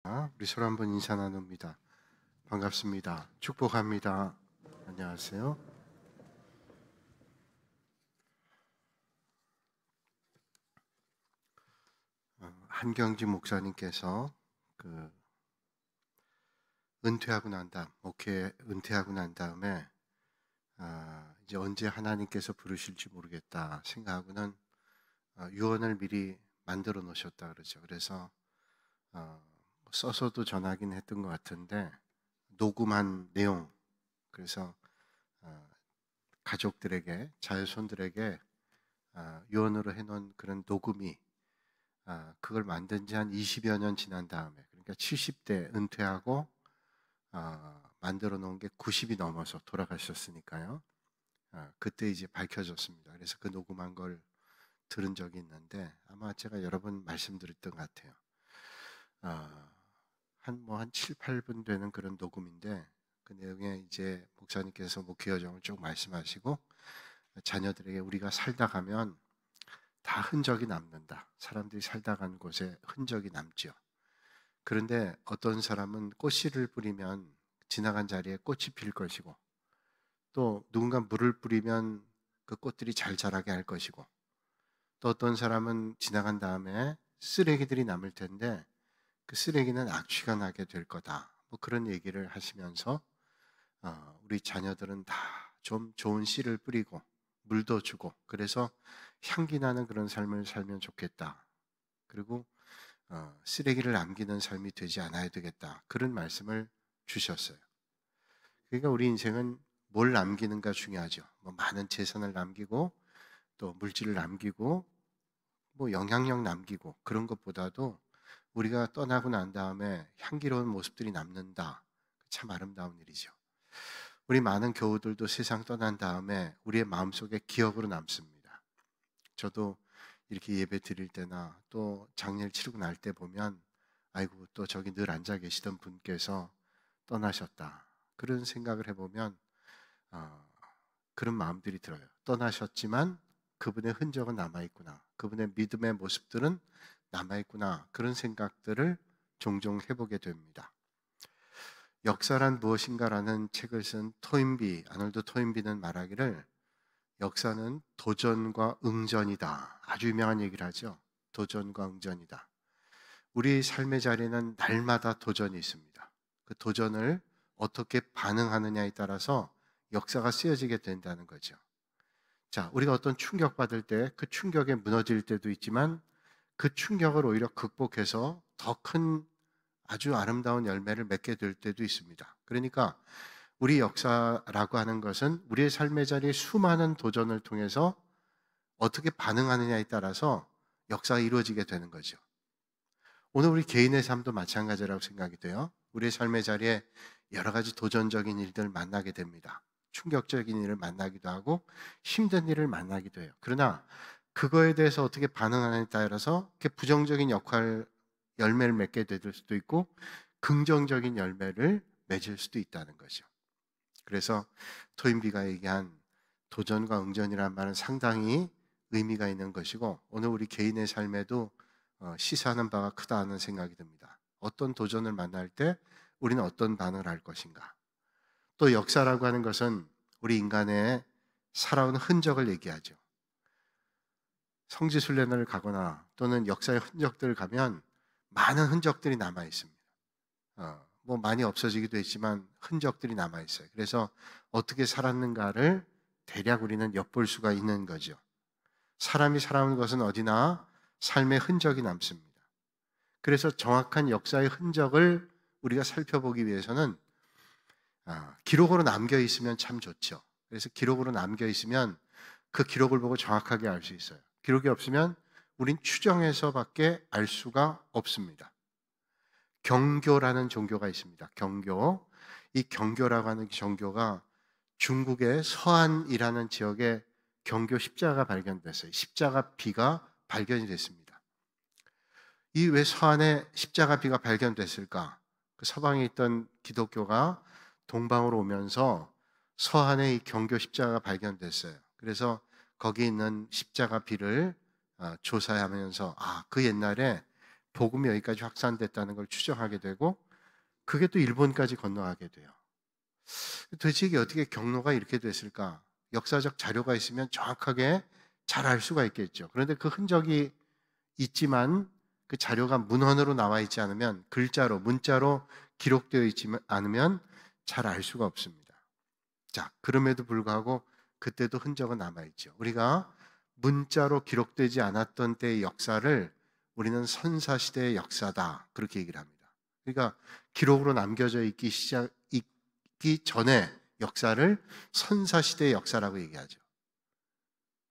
우리 서로 한번 인사 나눕니다. 반갑습니다. 축복합니다. 안녕하세요. 한경지 목사님께서 은퇴하고 난 다음, 목회 은퇴하고 난 다음에 이제 언제 하나님께서 부르실지 모르겠다 생각하고는 유언을 미리 만들어 놓으셨다 그러죠. 그래서 써서도 전하긴 했던 것 같은데 녹음한 내용, 그래서 가족들에게, 자손들에게 유언으로 해놓은 그런 녹음이 그걸 만든 지 한 20여 년 지난 다음에, 그러니까 70대 은퇴하고 만들어 놓은 게 90이 넘어서 돌아가셨으니까요. 그때 이제 밝혀졌습니다. 그래서 그 녹음한 걸 들은 적이 있는데 아마 제가 여러 번 말씀드렸던 것 같아요. 한 7, 8분 되는 그런 녹음인데 그 내용에 이제 목사님께서 목회 여정을 쭉 말씀하시고 자녀들에게 우리가 살다 가면 다 흔적이 남는다. 사람들이 살다 간 곳에 흔적이 남죠. 그런데 어떤 사람은 꽃씨를 뿌리면 지나간 자리에 꽃이 필 것이고, 또 누군가 물을 뿌리면 그 꽃들이 잘 자라게 할 것이고, 또 어떤 사람은 지나간 다음에 쓰레기들이 남을 텐데 그 쓰레기는 악취가 나게 될 거다. 뭐 그런 얘기를 하시면서 우리 자녀들은 다 좀 좋은 씨를 뿌리고 물도 주고, 그래서 향기 나는 그런 삶을 살면 좋겠다. 그리고 쓰레기를 남기는 삶이 되지 않아야 되겠다. 그런 말씀을 주셨어요. 그러니까 우리 인생은 뭘 남기는가 중요하죠. 뭐 많은 재산을 남기고 또 물질을 남기고 뭐 영향력 남기고 그런 것보다도 우리가 떠나고 난 다음에 향기로운 모습들이 남는다. 참 아름다운 일이죠. 우리 많은 교우들도 세상 떠난 다음에 우리의 마음속에 기억으로 남습니다. 저도 이렇게 예배 드릴 때나 또 장례를 치르고 날 때 보면 아이고 또 저기 늘 앉아 계시던 분께서 떠나셨다. 그런 생각을 해보면 그런 마음들이 들어요. 떠나셨지만 그분의 흔적은 남아있구나. 그분의 믿음의 모습들은 남아있구나. 그런 생각들을 종종 해보게 됩니다. 역사란 무엇인가라는 책을 쓴 아놀드 토인비는 말하기를 역사는 도전과 응전이다. 아주 유명한 얘기를 하죠. 도전과 응전이다. 우리 삶의 자리는 날마다 도전이 있습니다. 그 도전을 어떻게 반응하느냐에 따라서 역사가 쓰여지게 된다는 거죠. 자, 우리가 어떤 충격받을 때 그 충격에 무너질 때도 있지만 그 충격을 오히려 극복해서 더 큰 아주 아름다운 열매를 맺게 될 때도 있습니다. 그러니까 우리 역사라고 하는 것은 우리의 삶의 자리에 수많은 도전을 통해서 어떻게 반응하느냐에 따라서 역사가 이루어지게 되는 거죠. 오늘 우리 개인의 삶도 마찬가지라고 생각이 돼요. 우리의 삶의 자리에 여러 가지 도전적인 일들을 만나게 됩니다. 충격적인 일을 만나기도 하고 힘든 일을 만나기도 해요. 그러나 그거에 대해서 어떻게 반응하느냐에 따라서 부정적인 열매를 맺게 될 수도 있고 긍정적인 열매를 맺을 수도 있다는 거죠. 그래서 토인비가 얘기한 도전과 응전이라는 말은 상당히 의미가 있는 것이고 오늘 우리 개인의 삶에도 시사하는 바가 크다는 생각이 듭니다. 어떤 도전을 만날 때 우리는 어떤 반응을 할 것인가. 또 역사라고 하는 것은 우리 인간의 살아온 흔적을 얘기하죠. 성지순례를 가거나 또는 역사의 흔적들을 가면 많은 흔적들이 남아 있습니다. 뭐 많이 없어지기도 했지만 흔적들이 남아 있어요. 그래서 어떻게 살았는가를 대략 우리는 엿볼 수가 있는 거죠. 사람이 살아온 것은 어디나 삶의 흔적이 남습니다. 그래서 정확한 역사의 흔적을 우리가 살펴보기 위해서는 기록으로 남겨 있으면 참 좋죠. 그래서 기록으로 남겨 있으면 그 기록을 보고 정확하게 알 수 있어요. 기록이 없으면 우린 추정해서밖에 알 수가 없습니다. 경교라는 종교가 있습니다. 경교. 이 경교라고 하는 종교가 중국의 서안이라는 지역에 경교 십자가가 발견됐어요. 십자가 비가 발견이 됐습니다. 이 왜 서안에 십자가 비가 발견됐을까? 그 서방에 있던 기독교가 동방으로 오면서 서안에 이 경교 십자가가 발견됐어요. 그래서 거기 있는 십자가 비를 조사하면서 그 옛날에 복음이 여기까지 확산됐다는 걸 추정하게 되고 그게 또 일본까지 건너가게 돼요. 도대체 이게 어떻게 경로가 이렇게 됐을까? 역사적 자료가 있으면 정확하게 잘 알 수가 있겠죠. 그런데 그 흔적이 있지만 그 자료가 문헌으로 나와 있지 않으면, 글자로 문자로 기록되어 있지 않으면 잘 알 수가 없습니다. 자, 그럼에도 불구하고 그때도 흔적은 남아있죠. 우리가 문자로 기록되지 않았던 때의 역사를 우리는 선사시대의 역사다, 그렇게 얘기를 합니다. 그러니까 기록으로 남겨져 있기 전에 역사를 선사시대의 역사라고 얘기하죠.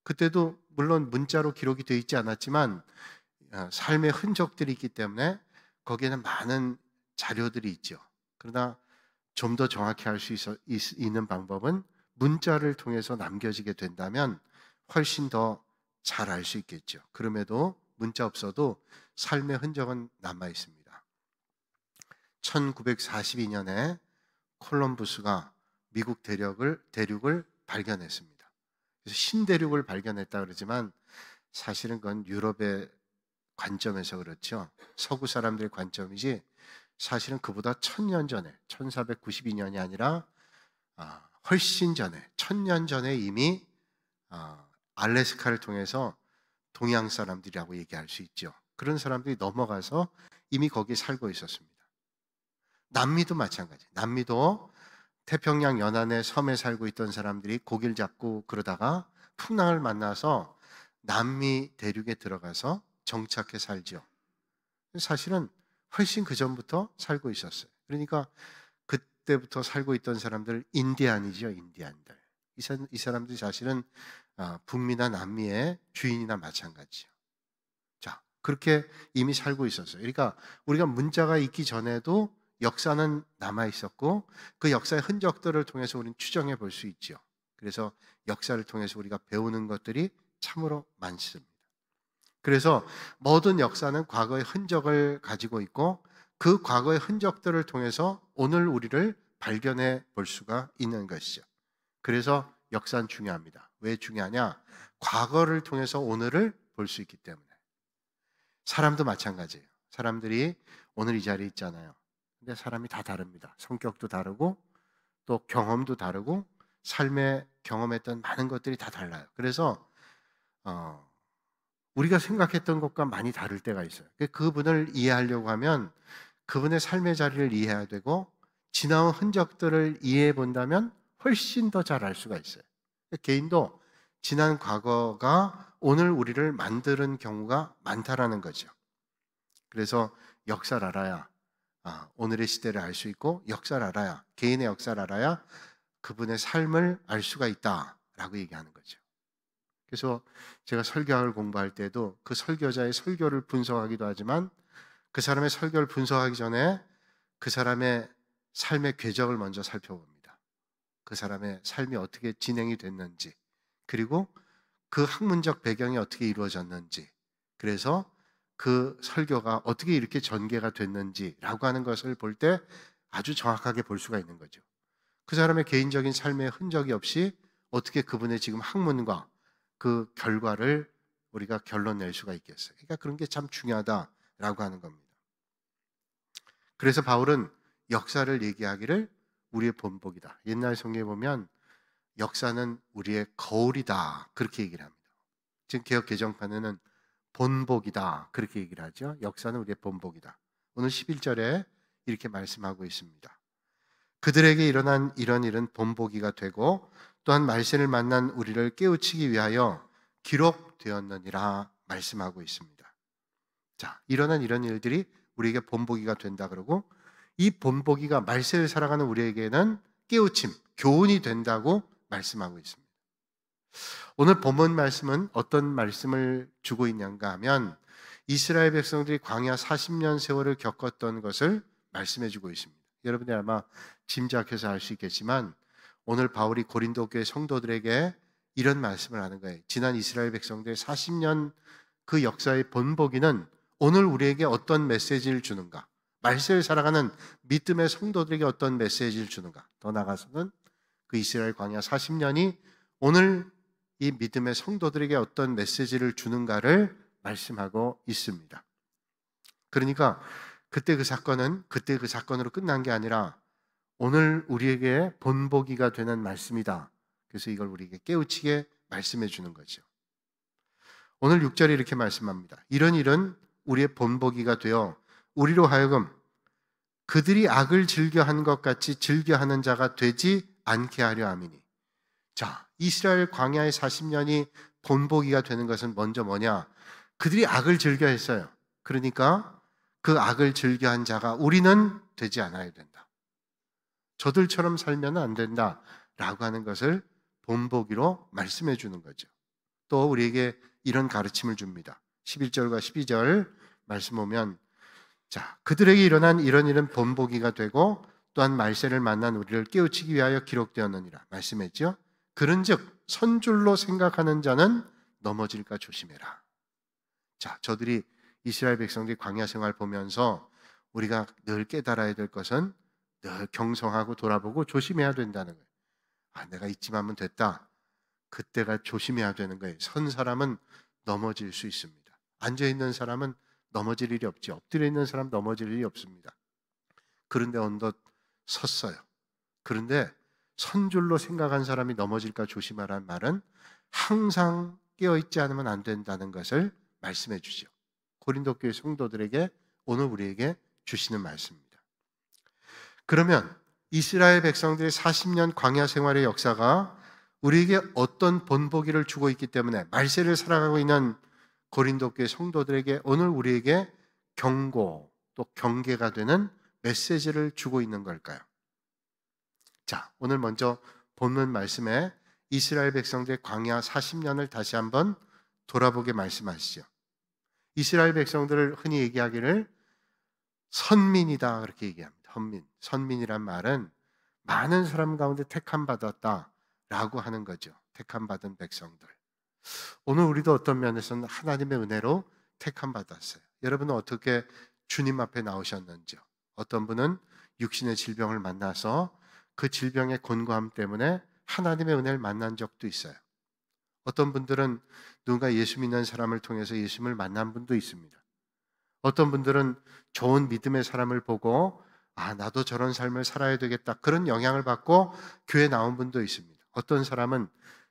그때도 물론 문자로 기록이 되어 있지 않았지만 삶의 흔적들이 있기 때문에 거기에는 많은 자료들이 있죠. 그러나 좀 더 정확히 알 수 있는 방법은 문자를 통해서 남겨지게 된다면 훨씬 더 잘 알 수 있겠죠. 그럼에도 문자 없어도 삶의 흔적은 남아 있습니다. 1942년에 콜럼부스가 미국 대륙을 발견했습니다. 그래서 신대륙을 발견했다 그러지만 사실은 그건 유럽의 관점에서 그렇죠. 서구 사람들의 관점이지 사실은 그보다 1000년 전에, 1492년이 아니라 훨씬 전에, 1000년 전에 이미 알래스카를 통해서 동양 사람들이라고 얘기할 수 있죠. 그런 사람들이 넘어가서 이미 거기 살고 있었습니다. 남미도 마찬가지. 남미도 태평양 연안의 섬에 살고 있던 사람들이 고기를 잡고 그러다가 풍랑을 만나서 남미 대륙에 들어가서 정착해 살죠. 사실은 훨씬 그 전부터 살고 있었어요. 그러니까 그때부터 살고 있던 사람들, 인디안이죠, 인디안들. 이 사람들이 사실은 북미나 남미의 주인이나 마찬가지죠. 자, 그렇게 이미 살고 있었어요. 그러니까 우리가 문자가 있기 전에도 역사는 남아 있었고 그 역사의 흔적들을 통해서 우리는 추정해 볼 수 있죠. 그래서 역사를 통해서 우리가 배우는 것들이 참으로 많습니다. 그래서 모든 역사는 과거의 흔적을 가지고 있고 그 과거의 흔적들을 통해서 오늘 우리를 발견해 볼 수가 있는 것이죠. 그래서 역사는 중요합니다. 왜 중요하냐? 과거를 통해서 오늘을 볼 수 있기 때문에. 사람도 마찬가지예요. 사람들이 오늘 이 자리에 있잖아요. 근데 사람이 다 다릅니다. 성격도 다르고 또 경험도 다르고 삶에 경험했던 많은 것들이 다 달라요. 그래서 우리가 생각했던 것과 많이 다를 때가 있어요. 그분을 이해하려고 하면 그분의 삶의 자리를 이해해야 되고 지나온 흔적들을 이해해 본다면 훨씬 더 잘 알 수가 있어요. 개인도 지난 과거가 오늘 우리를 만드는 경우가 많다라는 거죠. 그래서 역사를 알아야 오늘의 시대를 알 수 있고 역사를 알아야, 개인의 역사를 알아야 그분의 삶을 알 수가 있다라고 얘기하는 거죠. 그래서 제가 설교학을 공부할 때도 그 설교자의 설교를 분석하기도 하지만 그 사람의 설교를 분석하기 전에 그 사람의 삶의 궤적을 먼저 살펴봅니다. 그 사람의 삶이 어떻게 진행이 됐는지, 그리고 그 학문적 배경이 어떻게 이루어졌는지, 그래서 그 설교가 어떻게 이렇게 전개가 됐는지라고 하는 것을 볼 때 아주 정확하게 볼 수가 있는 거죠. 그 사람의 개인적인 삶의 흔적이 없이 어떻게 그분의 지금 학문과 그 결과를 우리가 결론 낼 수가 있겠어요. 그러니까 그런 게 참 중요하다라고 하는 겁니다. 그래서 바울은 역사를 얘기하기를 우리의 본보기다. 옛날 성경에 보면 역사는 우리의 거울이다, 그렇게 얘기를 합니다. 지금 개역 개정판에는 본보기다, 그렇게 얘기를 하죠. 역사는 우리의 본보기다. 오늘 11절에 이렇게 말씀하고 있습니다. 그들에게 일어난 이런 일은 본보기가 되고 또한 말세를 만난 우리를 깨우치기 위하여 기록되었느니라 말씀하고 있습니다. 자, 일어난 이런 일들이 우리에게 본보기가 된다 그러고 이 본보기가 말세를 살아가는 우리에게는 깨우침, 교훈이 된다고 말씀하고 있습니다. 오늘 본문 말씀은 어떤 말씀을 주고 있는가 하면 이스라엘 백성들이 광야 40년 세월을 겪었던 것을 말씀해 주고 있습니다. 여러분이 아마 짐작해서 알 수 있겠지만 오늘 바울이 고린도 교회 성도들에게 이런 말씀을 하는 거예요. 지난 이스라엘 백성들의 40년 그 역사의 본보기는 오늘 우리에게 어떤 메시지를 주는가? 말세를 살아가는 믿음의 성도들에게 어떤 메시지를 주는가? 더 나아가서는 그 이스라엘 광야 40년이 오늘 이 믿음의 성도들에게 어떤 메시지를 주는가를 말씀하고 있습니다. 그러니까 그때 그 사건으로 끝난 게 아니라 오늘 우리에게 본보기가 되는 말씀이다. 그래서 이걸 우리에게 깨우치게 말씀해 주는 거죠. 오늘 6절에 이렇게 말씀합니다. 이런 일은 우리의 본보기가 되어 우리로 하여금 그들이 악을 즐겨한 것 같이 즐겨하는 자가 되지 않게 하려 함이니. 자, 이스라엘 광야의 40년이 본보기가 되는 것은 먼저 뭐냐? 그들이 악을 즐겨했어요. 그러니까 그 악을 즐겨한 자가 우리는 되지 않아야 된다. 저들처럼 살면 안 된다 라고 하는 것을 본보기로 말씀해 주는 거죠. 또 우리에게 이런 가르침을 줍니다. 11절과 12절 말씀 보면, 자, 그들에게 일어난 이런 일은 본보기가 되고 또한 말세를 만난 우리를 깨우치기 위하여 기록되었느니라 말씀했죠. 그런즉 선줄로 생각하는 자는 넘어질까 조심해라. 자, 저들이 이스라엘 백성들이 광야 생활 보면서 우리가 늘 깨달아야 될 것은 늘 경성하고 돌아보고 조심해야 된다는 거예요. 아, 내가 이쯤 하면 됐다. 그때가 조심해야 되는 거예요. 선 사람은 넘어질 수 있습니다. 앉아있는 사람은 넘어질 일이 없지. 엎드려 있는 사람 넘어질 일이 없습니다. 그런데 언덧 섰어요. 그런데 선줄로 생각한 사람이 넘어질까 조심하라는 말은 항상 깨어있지 않으면 안 된다는 것을 말씀해 주죠. 고린도 교회 성도들에게 오늘 우리에게 주시는 말씀입니다. 그러면 이스라엘 백성들의 40년 광야 생활의 역사가 우리에게 어떤 본보기를 주고 있기 때문에 말세를 살아가고 있는 고린도 교회 성도들에게 오늘 우리에게 경고 또 경계가 되는 메시지를 주고 있는 걸까요? 자, 오늘 먼저 본문 말씀에 이스라엘 백성들의 광야 40년을 다시 한번 돌아보게 말씀하시죠. 이스라엘 백성들을 흔히 얘기하기를 선민이다 그렇게 얘기합니다. 선민이란 말은 많은 사람 가운데 택함 받았다라고 하는 거죠. 택함 받은 백성들. 오늘 우리도 어떤 면에서는 하나님의 은혜로 택함 받았어요. 여러분은 어떻게 주님 앞에 나오셨는지요? 어떤 분은 육신의 질병을 만나서 그 질병의 곤고함 때문에 하나님의 은혜를 만난 적도 있어요. 어떤 분들은 누군가 예수 믿는 사람을 통해서 예수님을 만난 분도 있습니다. 어떤 분들은 좋은 믿음의 사람을 보고 아, 나도 저런 삶을 살아야 되겠다. 그런 영향을 받고 교회에 나온 분도 있습니다. 어떤 사람은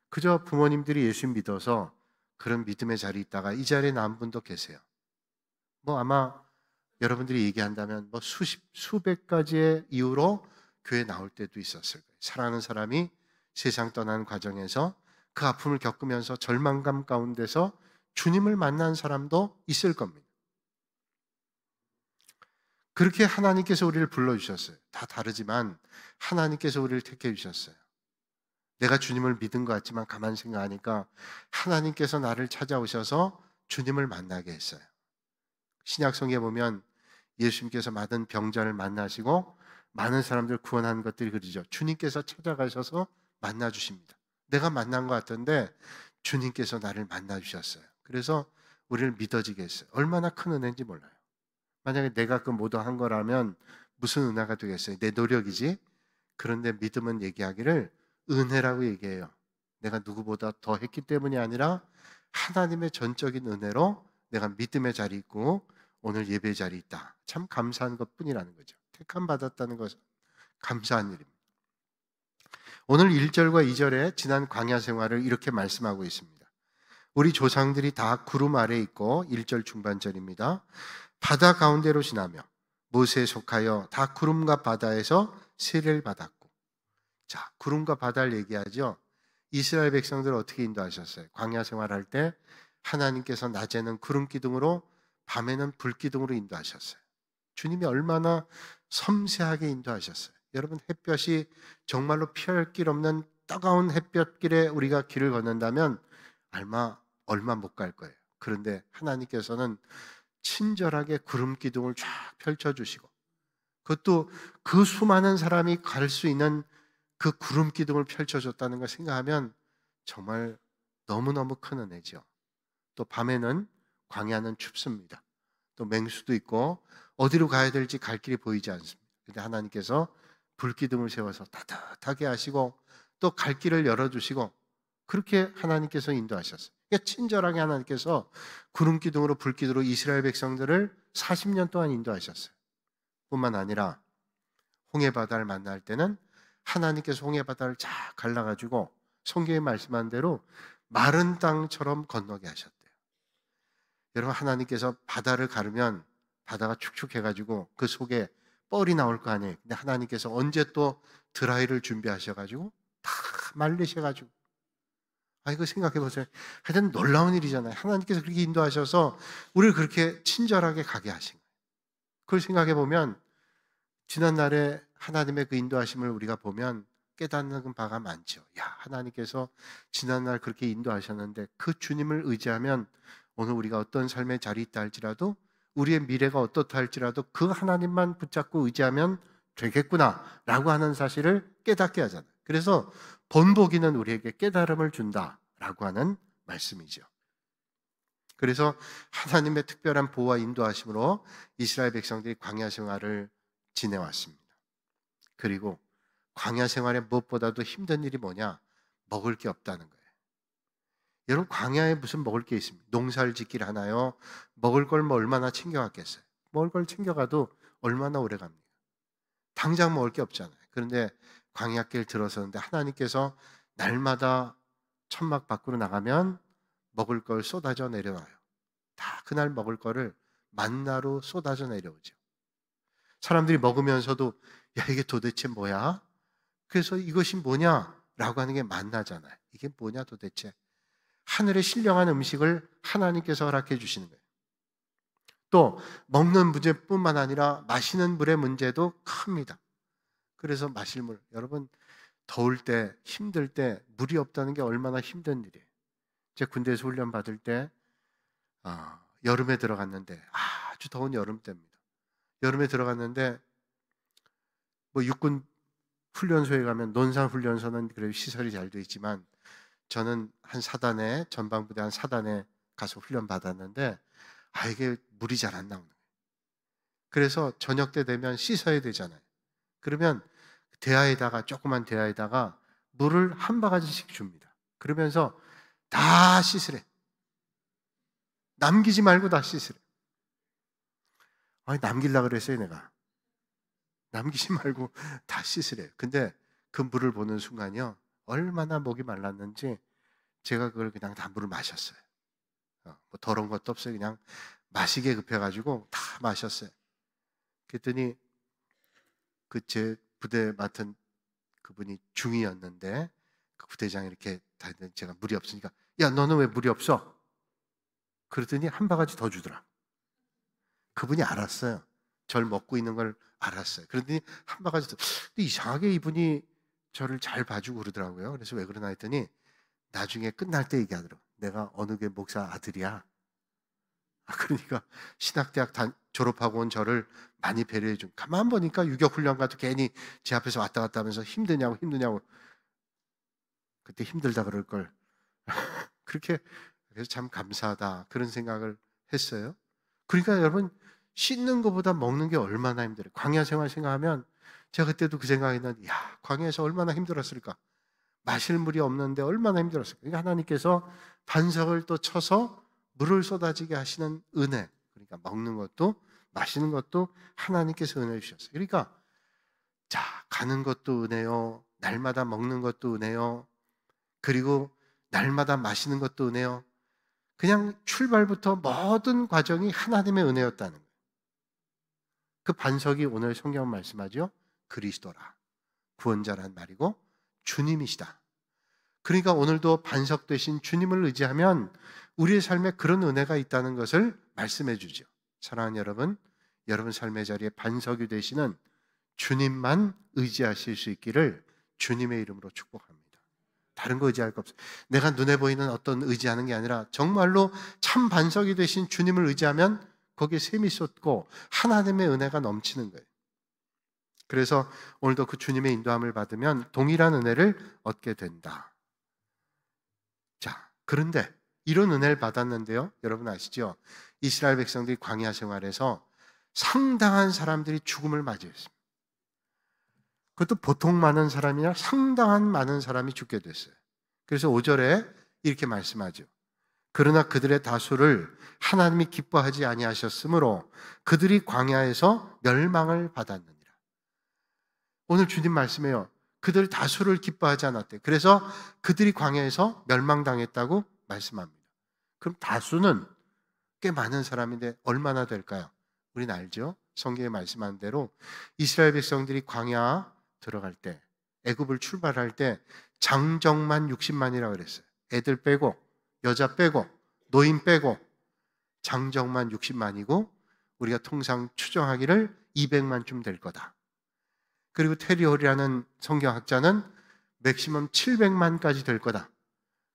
그저 부모님들이 예수 믿어서 그런 믿음의 자리에 있다가 이 자리에 나온 분도 계세요. 뭐 아마 여러분들이 얘기한다면 뭐 수백 가지의 이유로 교회에 나올 때도 있었을 거예요. 사랑하는 사람이 세상 떠나는 과정에서 그 아픔을 겪으면서 절망감 가운데서 주님을 만난 사람도 있을 겁니다. 그렇게 하나님께서 우리를 불러주셨어요. 다 다르지만 하나님께서 우리를 택해 주셨어요. 내가 주님을 믿은 것 같지만 가만 생각하니까 하나님께서 나를 찾아오셔서 주님을 만나게 했어요. 신약성경에 보면 예수님께서 받은 병자를 만나시고 많은 사람들 구원한 것들이 그러죠. 주님께서 찾아가셔서 만나주십니다. 내가 만난 것 같은데 주님께서 나를 만나주셨어요. 그래서 우리를 믿어지게 했어요. 얼마나 큰 은혜인지 몰라요. 만약에 내가 그 모두 한 거라면 무슨 은혜가 되겠어요? 내 노력이지. 그런데 믿음은 얘기하기를 은혜라고 얘기해요. 내가 누구보다 더 했기 때문이 아니라 하나님의 전적인 은혜로 내가 믿음의 자리에 있고 오늘 예배 자리에 있다. 참 감사한 것뿐이라는 거죠. 택함 받았다는 것은 감사한 일입니다. 오늘 1절과 2절에 지난 광야 생활을 이렇게 말씀하고 있습니다. 우리 조상들이 다 구름 아래에 있고 1절 중반절입니다. 바다 가운데로 지나며 모세에 속하여 다 구름과 바다에서 세례를 받았고. 자, 구름과 바다를 얘기하죠. 이스라엘 백성들을 어떻게 인도하셨어요? 광야 생활할 때 하나님께서 낮에는 구름 기둥으로 밤에는 불 기둥으로 인도하셨어요. 주님이 얼마나 섬세하게 인도하셨어요. 여러분, 햇볕이 정말로 피할 길 없는 따가운 햇볕길에 우리가 길을 걷는다면 얼마 못 갈 거예요. 그런데 하나님께서는 친절하게 구름 기둥을 쫙 펼쳐주시고 그것도 그 수많은 사람이 갈 수 있는 그 구름 기둥을 펼쳐줬다는 걸 생각하면 정말 너무너무 큰 은혜죠. 또 밤에는 광야는 춥습니다. 또 맹수도 있고 어디로 가야 될지 갈 길이 보이지 않습니다. 그런데 하나님께서 불기둥을 세워서 따뜻하게 하시고 또 갈 길을 열어주시고 그렇게 하나님께서 인도하셨어요. 그러니까 친절하게 하나님께서 구름 기둥으로 불 기둥으로 이스라엘 백성들을 40년 동안 인도하셨어요. 뿐만 아니라 홍해 바다를 만날 때는 하나님께서 홍해 바다를 쫙 갈라가지고 성경에 말씀한 대로 마른 땅처럼 건너게 하셨대요. 여러분, 하나님께서 바다를 가르면 바다가 축축해가지고 그 속에 뻘이 나올 거 아니에요. 근데 하나님께서 언제 또 드라이를 준비하셔가지고 다 말리셔가지고, 이거 생각해 보세요. 하여튼 놀라운 일이잖아요. 하나님께서 그렇게 인도하셔서 우리를 그렇게 친절하게 가게 하신 거예요. 그걸 생각해 보면 지난날에 하나님의 그 인도하심을 우리가 보면 깨닫는 바가 많죠. 하나님께서 지난날 그렇게 인도하셨는데 그 주님을 의지하면 오늘 우리가 어떤 삶의 자리에 있다 할지라도, 우리의 미래가 어떻다 할지라도 그 하나님만 붙잡고 의지하면 되겠구나 라고 하는 사실을 깨닫게 하잖아요. 그래서 본보기는 우리에게 깨달음을 준다라고 하는 말씀이죠. 그래서 하나님의 특별한 보호와 인도하심으로 이스라엘 백성들이 광야 생활을 지내왔습니다. 그리고 광야 생활에 무엇보다도 힘든 일이 뭐냐? 먹을 게 없다는 거예요. 여러분, 광야에 무슨 먹을 게 있습니까? 농사를 짓기를 하나요? 먹을 걸 뭐 얼마나 챙겨갔겠어요? 먹을 걸 챙겨가도 얼마나 오래 갑니까? 당장 먹을 게 없잖아요. 그런데 광야길 들어서는데 하나님께서 날마다 천막 밖으로 나가면 먹을 걸 쏟아져 내려와요. 다 그날 먹을 거를 만나로 쏟아져 내려오죠. 사람들이 먹으면서도 이게 도대체 뭐야? 그래서 이것이 뭐냐라고 하는 게 만나잖아요. 이게 뭐냐 도대체? 하늘의 신령한 음식을 하나님께서 허락해 주시는 거예요. 또 먹는 문제뿐만 아니라 마시는 물의 문제도 큽니다. 그래서 마실 물, 여러분 더울 때, 힘들 때 물이 없다는 게 얼마나 힘든 일이에요. 제 군대에서 훈련 받을 때 여름에 들어갔는데, 아주 더운 여름 때입니다. 여름에 들어갔는데 뭐 육군 훈련소에 가면, 논산 훈련소는 그래도 시설이 잘 돼 있지만 저는 한 사단에, 전방부대 한 사단에 가서 훈련 받았는데 이게 물이 잘 안 나오는 거예요. 그래서 저녁 때 되면 씻어야 되잖아요. 그러면 대야에다가, 조그만 대야에다가 물을 한 바가지씩 줍니다. 그러면서 다 씻으래. 남기지 말고 다 씻으래. 남기려고 그랬어요, 내가. 남기지 말고 다 씻으래. 근데 그 물을 보는 순간이요, 얼마나 목이 말랐는지 제가 그걸 그냥 다 물을 마셨어요. 뭐 더러운 것도 없어요. 그냥 마시게 급해가지고 다 마셨어요. 그랬더니 그 제 부대 맡은 그분이 중위였는데, 그 부대장이 이렇게 다 했는데 제가 물이 없으니까, 야 너는 왜 물이 없어? 그랬더니 한 바가지 더 주더라. 그분이 알았어요. 절 먹고 있는 걸 알았어요. 그러더니 한 바가지 더. 근데 이상하게 이분이 저를 잘 봐주고 그러더라고요. 그래서 왜 그러나 했더니 나중에 끝날 때 얘기하더라고요. 내가 어느 교회 목사 아들이야. 그러니까 신학대학 졸업하고 온 저를 많이 배려해 준. 가만 보니까 유격훈련 가도 괜히 제 앞에서 왔다 갔다 하면서 힘드냐고. 그때 힘들다 그럴 걸. 그렇게, 그래서 참 감사하다 그런 생각을 했어요. 그러니까 여러분, 씻는 것보다 먹는 게 얼마나 힘들어요. 광야 생활 생각하면 제가 그때도 그 생각이 났는데, 광야에서 얼마나 힘들었을까. 마실 물이 없는데 얼마나 힘들었을까. 그러니까 하나님께서 반석을 또 쳐서 물을 쏟아지게 하시는 은혜, 그러니까 먹는 것도 마시는 것도 하나님께서 은혜 주셨어요. 그러니까 가는 것도 은혜요, 날마다 먹는 것도 은혜요, 그리고 날마다 마시는 것도 은혜요. 그냥 출발부터 모든 과정이 하나님의 은혜였다는 거예요. 그 반석이 오늘 성경 말씀하죠. 그리스도라. 구원자란 말이고 주님이시다. 그러니까 오늘도 반석 되신 주님을 의지하면 우리의 삶에 그런 은혜가 있다는 것을 말씀해 주죠. 사랑하는 여러분, 여러분 삶의 자리에 반석이 되시는 주님만 의지하실 수 있기를 주님의 이름으로 축복합니다. 다른 거 의지할 거 없어요. 내가 눈에 보이는 어떤 의지하는 게 아니라 정말로 참 반석이 되신 주님을 의지하면 거기에 샘이 솟고 하나님의 은혜가 넘치는 거예요. 그래서 오늘도 그 주님의 인도함을 받으면 동일한 은혜를 얻게 된다. 그런데 이런 은혜를 받았는데요, 여러분 아시죠? 이스라엘 백성들이 광야 생활에서 상당한 사람들이 죽음을 맞이했습니다. 그것도 보통 많은 사람이 아니라 상당한 많은 사람이 죽게 됐어요. 그래서 5절에 이렇게 말씀하죠. 그러나 그들의 다수를 하나님이 기뻐하지 아니하셨으므로 그들이 광야에서 멸망을 받았느니라. 오늘 주님 말씀해요. 그들 다수를 기뻐하지 않았대. 그래서 그들이 광야에서 멸망당했다고 말씀합니다. 그럼 다수는 꽤 많은 사람인데 얼마나 될까요? 우리는 알죠? 성경에 말씀한 대로 이스라엘 백성들이 광야 들어갈 때, 애굽을 출발할 때 장정만 60만이라고 그랬어요. 애들 빼고, 여자 빼고, 노인 빼고 장정만 60만이고 우리가 통상 추정하기를 200만쯤 될 거다. 그리고 테리 홀이라는 성경학자는 맥시멈 700만까지 될 거다.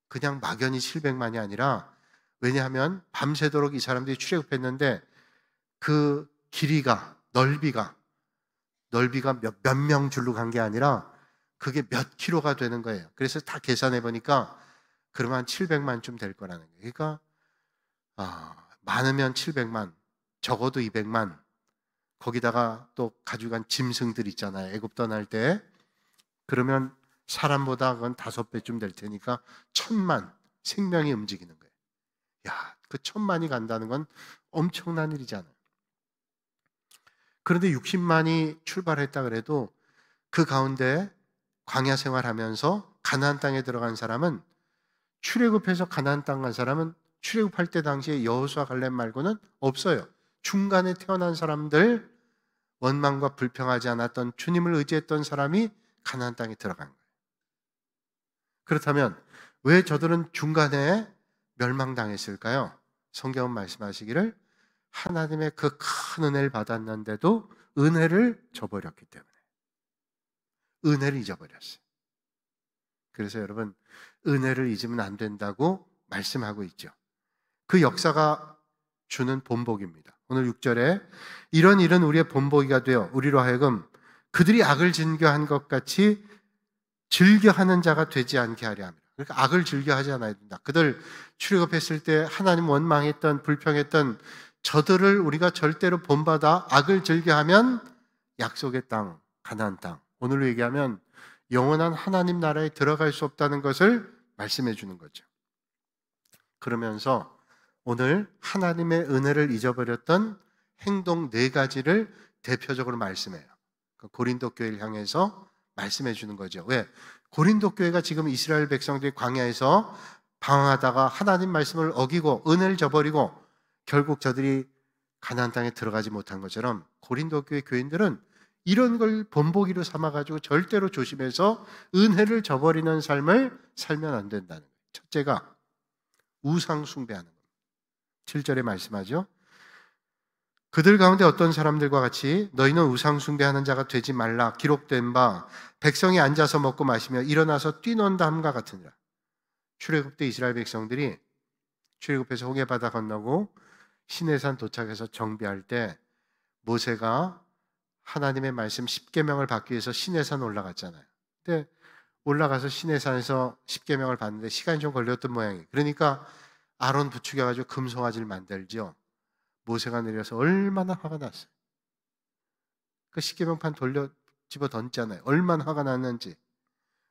그냥 막연히 700만이 아니라, 왜냐하면 밤새도록 이 사람들이 출애굽했는데 그 길이가, 넓이가 몇 명 줄로 간 게 아니라 그게 몇 킬로가 되는 거예요. 그래서 다 계산해 보니까 그러면 한 700만쯤 될 거라는 거예요. 그러니까 많으면 700만, 적어도 200만, 거기다가 또 가져간 짐승들 있잖아요. 애굽 떠날 때. 그러면 사람보다 그건 5배쯤 될 테니까 1000만 생명이 움직이는 거예요. 야, 그 1000만이 간다는 건 엄청난 일이잖아요. 그런데 60만이 출발했다 그래도 그 가운데 광야 생활하면서 가나안 땅에 들어간 사람은, 출애굽해서 가나안 땅 간 사람은 출애굽할 때 당시에 여호수아 갈렙 말고는 없어요. 중간에 태어난 사람들, 원망과 불평하지 않았던 주님을 의지했던 사람이 가나안 땅에 들어간 거예요. 그렇다면 왜 저들은 중간에 멸망당했을까요? 성경은 말씀하시기를 하나님의 그 큰 은혜를 받았는데도 은혜를 저버렸기 때문에, 은혜를 잊어버렸어요. 그래서 여러분, 은혜를 잊으면 안 된다고 말씀하고 있죠. 그 역사가 주는 본복입니다. 오늘 6절에 이런 일은 우리의 본보기가 되어 우리로 하여금 그들이 악을 즐겨한 것 같이 즐겨하는 자가 되지 않게 하려 합니다. 그러니까 악을 즐겨하지 않아야 된다. 그들 출애굽했을 때 하나님 원망했던, 불평했던 저들을 우리가 절대로 본받아 악을 즐겨하면 약속의 땅, 가나안 땅, 오늘로 얘기하면 영원한 하나님 나라에 들어갈 수 없다는 것을 말씀해 주는 거죠. 그러면서 오늘 하나님의 은혜를 잊어버렸던 행동 4가지를 대표적으로 말씀해요. 고린도 교회를 향해서 말씀해 주는 거죠. 왜? 고린도 교회가 지금 이스라엘 백성들이 광야에서 방황하다가 하나님 말씀을 어기고 은혜를 저버리고 결국 저들이 가나안 땅에 들어가지 못한 것처럼, 고린도 교회 교인들은 이런 걸 본보기로 삼아가지고 절대로 조심해서 은혜를 저버리는 삶을 살면 안 된다는 거예요. 첫째가 우상 숭배하는 겁니다. 7절에 말씀하죠. 그들 가운데 어떤 사람들과 같이 너희는 우상 숭배하는 자가 되지 말라. 기록된 바 백성이 앉아서 먹고 마시며 일어나서 뛰논다 함과 같으니라. 출애굽 때 이스라엘 백성들이 출애굽해서 홍해바다 건너고 시내산 도착해서 정비할 때 모세가 하나님의 말씀 10계명을 받기 위해서 시내산 올라갔잖아요. 근데 올라가서 시내산에서 10계명을 받는데 시간이 좀 걸렸던 모양이에요. 그러니까 아론 부추겨가지고 금송아지를 만들죠. 모세가 내려서 얼마나 화가 났어요. 그 10계명판 집어 던졌잖아요. 얼마나 화가 났는지.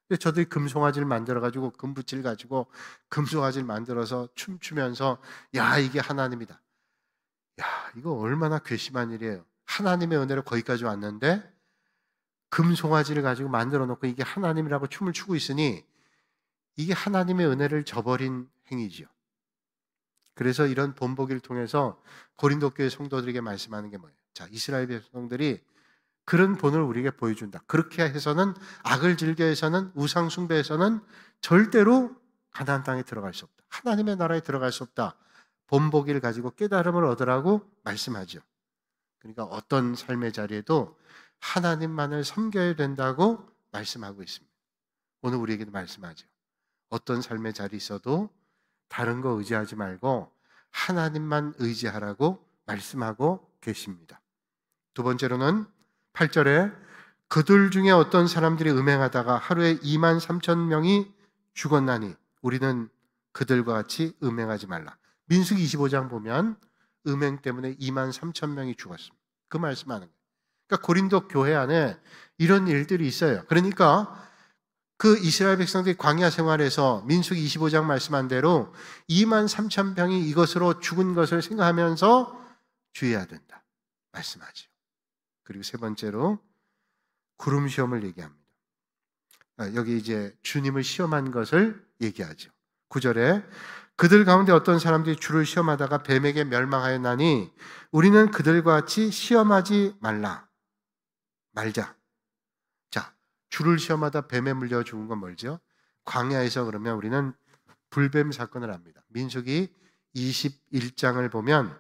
근데 저들이 금송아지를 만들어가지고 금붙이를 가지고 금송아지를 만들어서 춤추면서 야, 이게 하나님이다. 야, 이거 얼마나 괘씸한 일이에요. 하나님의 은혜로 거기까지 왔는데 금송아지를 가지고 만들어 놓고 이게 하나님이라고 춤을 추고 있으니 이게 하나님의 은혜를 저버린 행위지요. 그래서 이런 본보기를 통해서 고린도 교회 성도들에게 말씀하는 게 뭐예요? 자, 이스라엘 백성들이 그런 본을 우리에게 보여준다. 그렇게 해서는, 악을 즐겨해서는, 우상 숭배해서는 절대로 가나안 땅에 들어갈 수 없다. 하나님의 나라에 들어갈 수 없다. 본보기를 가지고 깨달음을 얻으라고 말씀하죠. 그러니까 어떤 삶의 자리에도 하나님만을 섬겨야 된다고 말씀하고 있습니다. 오늘 우리에게도 말씀하죠. 어떤 삶의 자리에 있어도 다른 거 의지하지 말고 하나님만 의지하라고 말씀하고 계십니다. 두 번째로는 8절에 그들 중에 어떤 사람들이 음행하다가 하루에 23,000명이 죽었나니 우리는 그들과 같이 음행하지 말라. 민수기 25장 보면 음행 때문에 23,000명이 죽었습니다. 그 말씀하는 거예요. 그러니까 고린도 교회 안에 이런 일들이 있어요. 그러니까 그 이스라엘 백성들이 광야 생활에서 민수기 25장 말씀한 대로 2만 3천 병이 이것으로 죽은 것을 생각하면서 주의해야 된다 말씀하죠. 그리고 세 번째로 구름 시험을 얘기합니다. 여기 이제 주님을 시험한 것을 얘기하죠. 9절에 그들 가운데 어떤 사람들이 주를 시험하다가 뱀에게 멸망하였나니 우리는 그들과 같이 시험하지 말자. 자, 주를 시험하다 뱀에 물려 죽은 건 뭘죠? 광야에서 그러면 우리는 불뱀 사건을 합니다. 민수기 21장을 보면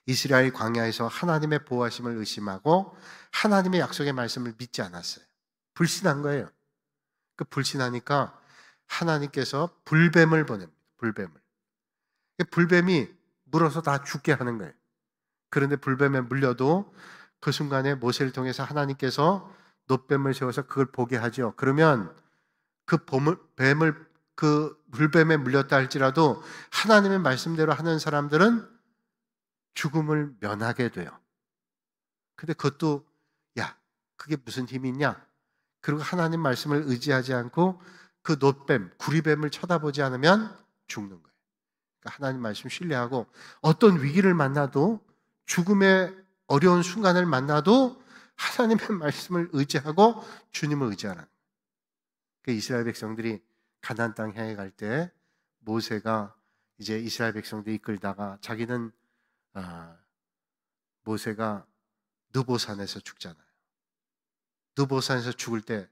이스라엘 광야에서 하나님의 보호하심을 의심하고 하나님의 약속의 말씀을 믿지 않았어요. 불신한 거예요. 그 불신하니까 하나님께서 불뱀을 보냅니다. 불뱀이 물어서 다 죽게 하는 거예요. 그런데 불뱀에 물려도 그 순간에 모세를 통해서 하나님께서 놋뱀을 세워서 그걸 보게 하죠. 그러면 그 불뱀에 물렸다 할지라도 하나님의 말씀대로 하는 사람들은 죽음을 면하게 돼요. 근데 그것도 그게 무슨 힘이 있냐? 그리고 하나님 말씀을 의지하지 않고 그 놋뱀, 구리뱀을 쳐다보지 않으면 죽는 거예요. 그러니까 하나님 말씀 신뢰하고 어떤 위기를 만나도 죽음의 어려운 순간을 만나도 하나님의 말씀을 의지하고 주님을 의지하는 거예요. 그러니까 이스라엘 백성들이 가나안 땅 향해 갈 때 모세가 이제 이스라엘 백성들이 이끌다가 자기는 모세가 느보산에서 죽잖아요. 느보산에서 죽을 때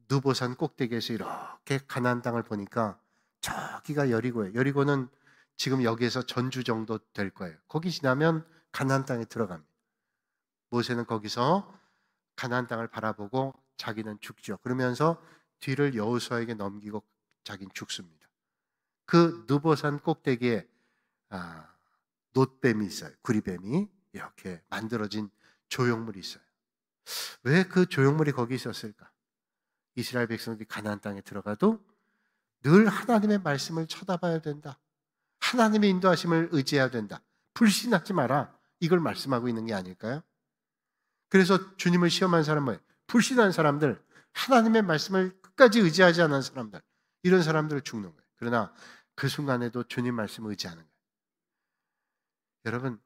느보산 꼭대기에서 이렇게 가나안 땅을 보니까 저기가 여리고예요. 여리고는 지금 여기에서 전주 정도 될 거예요. 거기 지나면 가나안 땅에 들어갑니다. 모세는 거기서 가나안 땅을 바라보고 자기는 죽죠. 그러면서 뒤를 여호수아에게 넘기고 자기는 죽습니다. 그 느보산 꼭대기에 놋뱀이 있어요. 구리뱀이 이렇게 만들어진 조형물이 있어요. 왜 그 조형물이 거기 있었을까? 이스라엘 백성들이 가나안 땅에 들어가도 늘 하나님의 말씀을 쳐다봐야 된다. 하나님의 인도하심을 의지해야 된다. 불신하지 마라. 이걸 말씀하고 있는 게 아닐까요? 그래서 주님을 시험한 사람은 뭐예요? 불신한 사람들, 하나님의 말씀을 끝까지 의지하지 않은 사람들, 이런 사람들을 죽는 거예요. 그러나 그 순간에도 주님 말씀을 의지하는 거예요. 여러분,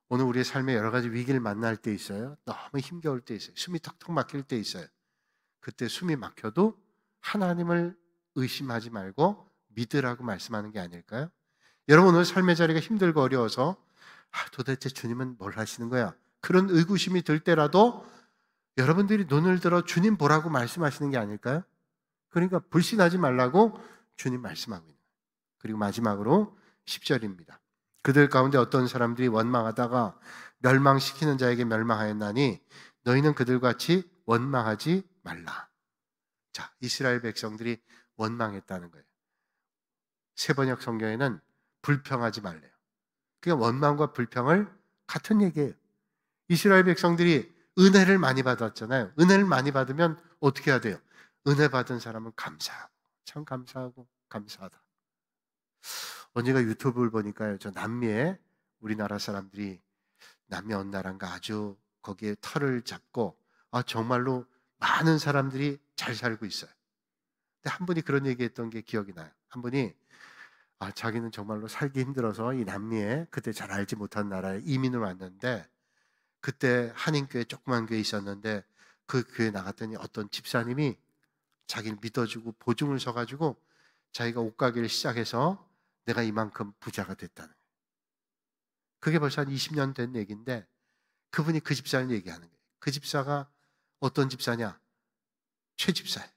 오늘 우리의 삶에 여러 가지 위기를 만날 때 있어요. 너무 힘겨울 때 있어요. 숨이 턱턱 막힐 때 있어요. 그때 숨이 막혀도 하나님을 의심하지 말고 믿으라고 말씀하는 게 아닐까요? 여러분, 오늘 삶의 자리가 힘들고 어려워서 도대체 주님은 뭘 하시는 거야? 그런 의구심이 들 때라도 여러분들이 눈을 들어 주님 보라고 말씀하시는 게 아닐까요? 그러니까 불신하지 말라고 주님 말씀하고 있는 거예요. 그리고 마지막으로 10절입니다. 그들 가운데 어떤 사람들이 원망하다가 멸망시키는 자에게 멸망하였나니 너희는 그들과 같이 원망하지 말라. 자, 이스라엘 백성들이 원망했다는 거예요. 세번역 성경에는 불평하지 말래요. 그러니까 원망과 불평을 같은 얘기예요. 이스라엘 백성들이 은혜를 많이 받았잖아요. 은혜를 많이 받으면 어떻게 해야 돼요? 은혜 받은 사람은 감사하고, 참 감사하고 감사하다. 언제가 유튜브를 보니까요, 저 남미에 우리나라 사람들이 남미 어느 나라인가 아주 거기에 터를 잡고 정말로 많은 사람들이 잘 살고 있어요. 근데 한 분이 그런 얘기했던 게 기억이 나요. 한 분이 자기는 정말로 살기 힘들어서 이 남미에 그때 잘 알지 못한 나라에 이민을 왔는데 그때 한인교회 조그만 교회 있었는데 그 교회 나갔더니 어떤 집사님이 자기를 믿어주고 보증을 서가지고 자기가 옷가게를 시작해서 내가 이만큼 부자가 됐다는 거예요. 그게 벌써 한 20년 된 얘기인데 그분이 그 집사를 얘기하는 거예요. 그 집사가 어떤 집사냐? 최 집사예요.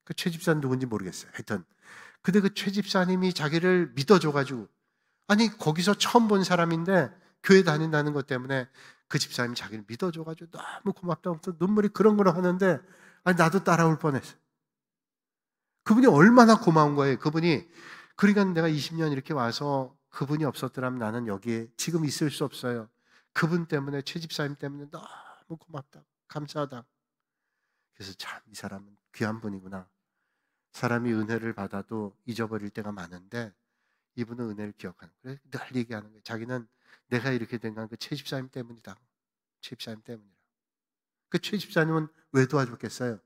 그 최 집사는 누군지 모르겠어요. 하여튼 근데 그 최 집사님이 자기를 믿어줘가지고 거기서 처음 본 사람인데 교회 다닌다는 것 때문에 그 집사님이 자기를 믿어줘가지고 너무 고맙다고 눈물이 그렁그렁 하는데 나도 따라올 뻔했어요. 그분이 얼마나 고마운 거예요. 그분이 그러니까 내가 20년 이렇게 와서 그분이 없었더라면 나는 여기에 지금 있을 수 없어요. 그분 때문에 최 집사님 때문에 너무 고맙다. 감사하다. 그래서 참 이 사람은 귀한 분이구나. 사람이 은혜를 받아도 잊어버릴 때가 많은데 이분은 은혜를 기억하는 거예요. 늘 얘기하는 거예요. 자기는 내가 이렇게 된 건 그 최 집사님 때문이다. 최 집사님 때문이라. 그 최 집사님은 왜 도와줬겠어요?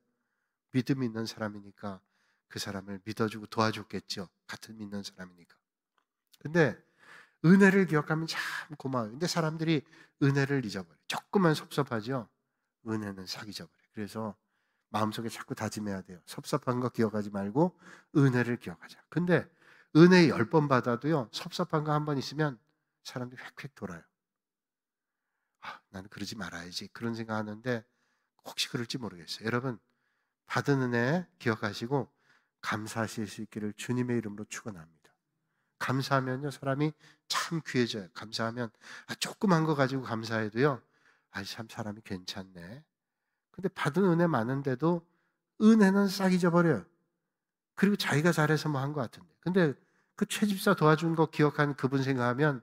믿음 있는 사람이니까 그 사람을 믿어주고 도와줬겠죠. 같은 믿는 사람이니까. 근데 은혜를 기억하면 참 고마워요. 근데 사람들이 은혜를 잊어버려요. 조금만 섭섭하죠. 은혜는 싹 잊어버려요. 그래서 마음속에 자꾸 다짐해야 돼요. 섭섭한 거 기억하지 말고 은혜를 기억하자. 근데 은혜 10번 받아도요, 섭섭한 거 한 번 있으면 사람들이 획획 돌아요. 나는 그러지 말아야지. 그런 생각하는데 혹시 그럴지 모르겠어요. 여러분, 받은 은혜 기억하시고 감사하실 수 있기를 주님의 이름으로 축원합니다. 감사하면요, 사람이 참 귀해져요. 감사하면 조그만 거 가지고 감사해도요, 참 사람이 괜찮네. 근데 받은 은혜 많은데도 은혜는 싹 잊어버려요. 그리고 자기가 잘해서 뭐 한 것 같은데. 근데 그 채집사 도와준 거 기억하는 그분 생각하면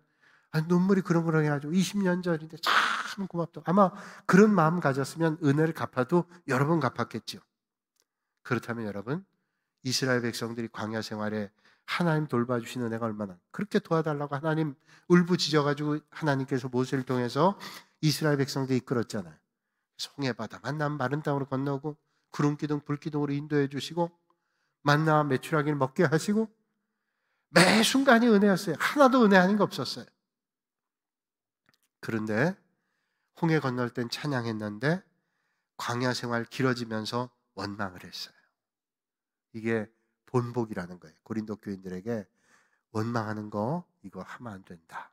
눈물이 그렁그렁 해가지고 20년 전인데 참 고맙다. 아마 그런 마음 가졌으면 은혜를 갚아도 여러 번 갚았겠죠. 그렇다면 여러분, 이스라엘 백성들이 광야 생활에 하나님 돌봐주신 은혜가 얼마나, 그렇게 도와달라고 하나님 울부짖어가지고 하나님께서 모세를 통해서 이스라엘 백성들이 이끌었잖아요. 송해바다 만나면 마른 땅으로 건너고 구름기둥 불기둥으로 인도해 주시고 만나와 메추라기를 먹게 하시고 매 순간이 은혜였어요. 하나도 은혜 아닌 거 없었어요. 그런데 홍해 건널 땐 찬양했는데 광야 생활 길어지면서 원망을 했어요. 이게 본복이라는 거예요. 고린도 교인들에게 원망하는 거 이거 하면 안 된다.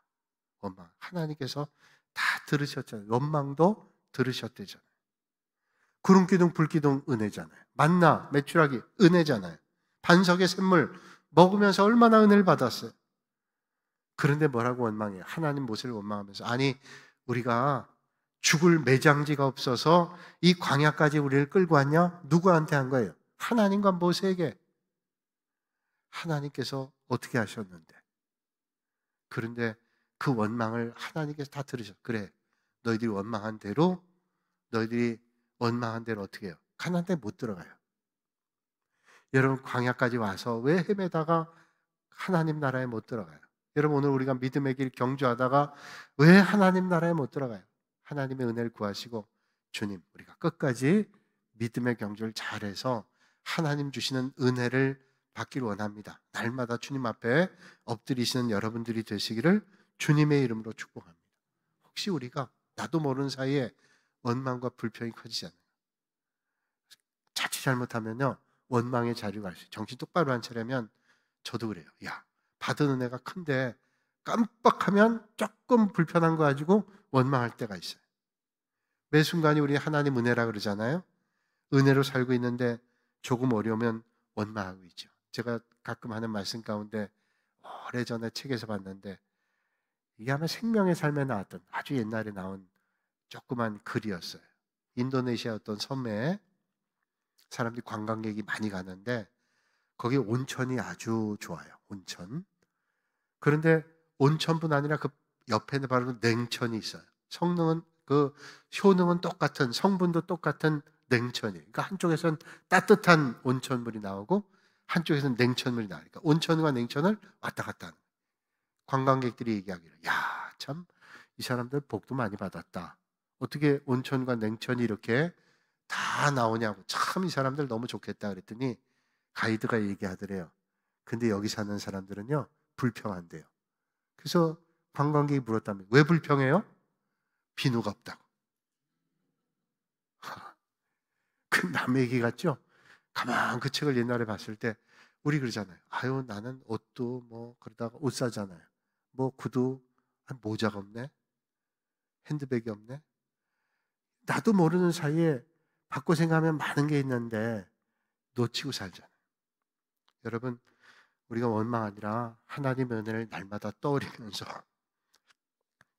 원망. 하나님께서 다 들으셨잖아요. 원망도 들으셨대잖아요. 구름기둥 불기둥 은혜잖아요. 만나 메추라기 은혜잖아요. 반석의 샘물 먹으면서 얼마나 은혜를 받았어요. 그런데 뭐라고 원망해요? 하나님 모세를 원망하면서 아니 우리가 죽을 매장지가 없어서 이 광야까지 우리를 끌고 왔냐? 누구한테 한 거예요? 하나님과 모세에게. 하나님께서 어떻게 하셨는데? 그런데 그 원망을 하나님께서 다 들으셨어요. 그래, 너희들이 원망한 대로 어떻게 해요? 가나안 땅에 못 들어가요. 여러분 광야까지 와서 왜 헤매다가 하나님 나라에 못 들어가요? 여러분 오늘 우리가 믿음의 길 경주하다가 왜 하나님 나라에 못 들어가요? 하나님의 은혜를 구하시고 주님 우리가 끝까지 믿음의 경주를 잘해서 하나님 주시는 은혜를 받기를 원합니다. 날마다 주님 앞에 엎드리시는 여러분들이 되시기를 주님의 이름으로 축복합니다. 혹시 우리가 나도 모르는 사이에 원망과 불평이 커지지 않나요? 자칫 잘못하면요 원망의 자리가 갈 수 있어요. 정신 똑바로 안 차려면 저도 그래요. 야, 받은 은혜가 큰데 깜빡하면 조금 불편한 거 가지고 원망할 때가 있어요. 매 순간이 우리 하나님 은혜라 그러잖아요. 은혜로 살고 있는데 조금 어려우면 원망하고 있죠. 제가 가끔 하는 말씀 가운데 오래전에 책에서 봤는데 이게 아마 생명의 삶에 나왔던 아주 옛날에 나온 조그만 글이었어요. 인도네시아 어떤 섬에 사람들이 관광객이 많이 가는데 거기 온천이 아주 좋아요. 온천. 그런데 온천뿐 아니라 그 옆에는 바로 냉천이 있어요. 효능은 똑같은, 성분도 똑같은 냉천이. 그러니까 한쪽에서는 따뜻한 온천물이 나오고 한쪽에서는 냉천물이 나오니까 온천과 냉천을 왔다 갔다 하는 거예요. 관광객들이 얘기하기를 야, 참 이 사람들 복도 많이 받았다. 어떻게 온천과 냉천이 이렇게 다 나오냐고. 참 이 사람들 너무 좋겠다 그랬더니 가이드가 얘기하더래요. 근데 여기 사는 사람들은요 불평한대요. 그래서 관광객이 물었다면 왜 불평해요? 비누가 없다고. 그 남 얘기 같죠? 가만 그 책을 옛날에 봤을 때 우리 그러잖아요. 아유 나는 옷도 뭐 그러다가 옷 사잖아요. 뭐 구두 모자가 없네. 핸드백이 없네. 나도 모르는 사이에 바꿔 생각하면 많은 게 있는데 놓치고 살잖아요. 여러분 우리가 원망 아니라 하나님의 은혜를 날마다 떠올리면서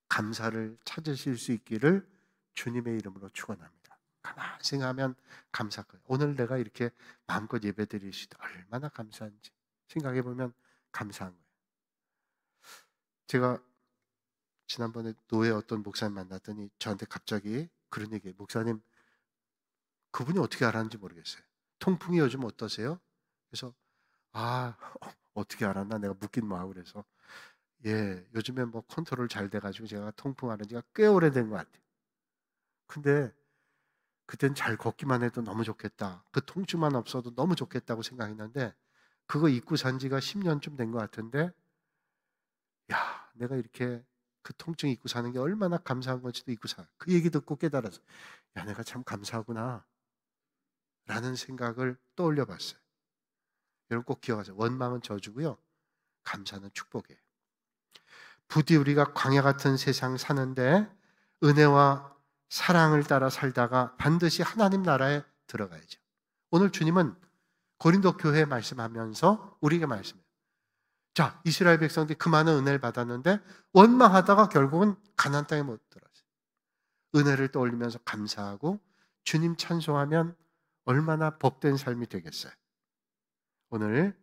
감사를 찾으실 수 있기를 주님의 이름으로 축원합니다. 가만히 생각하면 감사할 거예요. 오늘 내가 이렇게 마음껏 예배드릴 수 있다. 얼마나 감사한지 생각해 보면 감사한 거예요. 제가 지난번에 노예 어떤 목사님 만났더니 저한테 갑자기 그런 얘기예요. 목사님 그분이 어떻게 알았는지 모르겠어요. 통풍이 요즘 어떠세요? 그래서 어떻게 알았나 내가 묻긴 뭐하고 그래서 예, 요즘에 뭐 컨트롤 잘 돼가지고 제가 통풍하는 지가 꽤 오래된 것 같아요. 근데 그땐 잘 걷기만 해도 너무 좋겠다. 그 통증만 없어도 너무 좋겠다고 생각했는데 그거 입고 산 지가 10년쯤 된 것 같은데 야, 내가 이렇게 그 통증 입고 사는 게 얼마나 감사한 건지도 입고 사. 그 얘기 듣고 깨달아서 야, 내가 참 감사하구나 라는 생각을 떠올려 봤어요. 여러분 꼭 기억하세요. 원망은 저주고요. 감사는 축복이에요. 부디 우리가 광야 같은 세상 사는데 은혜와 사랑을 따라 살다가 반드시 하나님 나라에 들어가야죠. 오늘 주님은 고린도 교회에 말씀하면서 우리에게 말씀해요. 자, 이스라엘 백성들이 그 많은 은혜를 받았는데 원망하다가 결국은 가나안 땅에 못 들어갔어요. 은혜를 떠올리면서 감사하고 주님 찬송하면 얼마나 복된 삶이 되겠어요. 오늘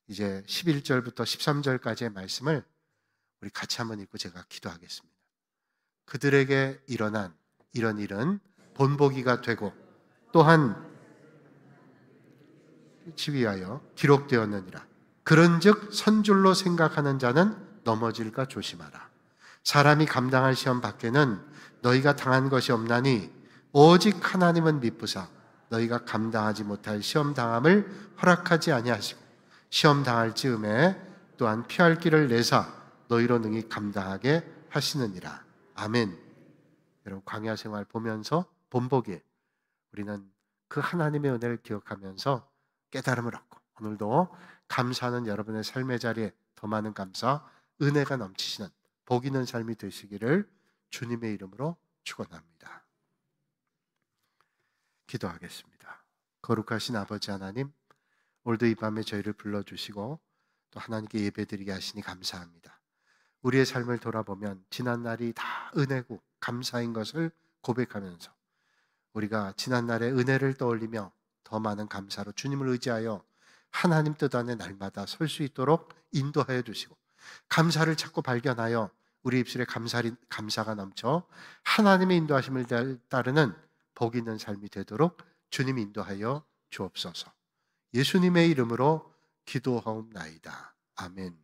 이제 11절부터 13절까지의 말씀을 우리 같이 한번 읽고 제가 기도하겠습니다. 그들에게 일어난 이런 일은 본보기가 되고 또한 지위하여 기록되었느니라. 그런즉 선줄로 생각하는 자는 넘어질까 조심하라. 사람이 감당할 시험 밖에는 너희가 당한 것이 없나니 오직 하나님은 미쁘사 너희가 감당하지 못할 시험 당함을 허락하지 아니하시고 시험 당할 즈음에 또한 피할 길을 내사 너희로 능히 감당하게 하시느니라. 아멘. 여러분 광야 생활 보면서 본보기에 우리는 그 하나님의 은혜를 기억하면서 깨달음을 얻고 오늘도 감사하는 여러분의 삶의 자리에 더 많은 감사, 은혜가 넘치시는 복 있는 삶이 되시기를 주님의 이름으로 축원합니다. 기도하겠습니다. 거룩하신 아버지 하나님, 오늘도 이 밤에 저희를 불러주시고 또 하나님께 예배드리게 하시니 감사합니다. 우리의 삶을 돌아보면 지난 날이 다 은혜고 감사인 것을 고백하면서 우리가 지난 날의 은혜를 떠올리며 더 많은 감사로 주님을 의지하여 하나님 뜻 안에 날마다 설 수 있도록 인도하여 주시고 감사를 찾고 발견하여 우리 입술에 감사가 넘쳐 하나님의 인도하심을 따르는 복 있는 삶이 되도록 주님 인도하여 주옵소서. 예수님의 이름으로 기도하옵나이다. 아멘.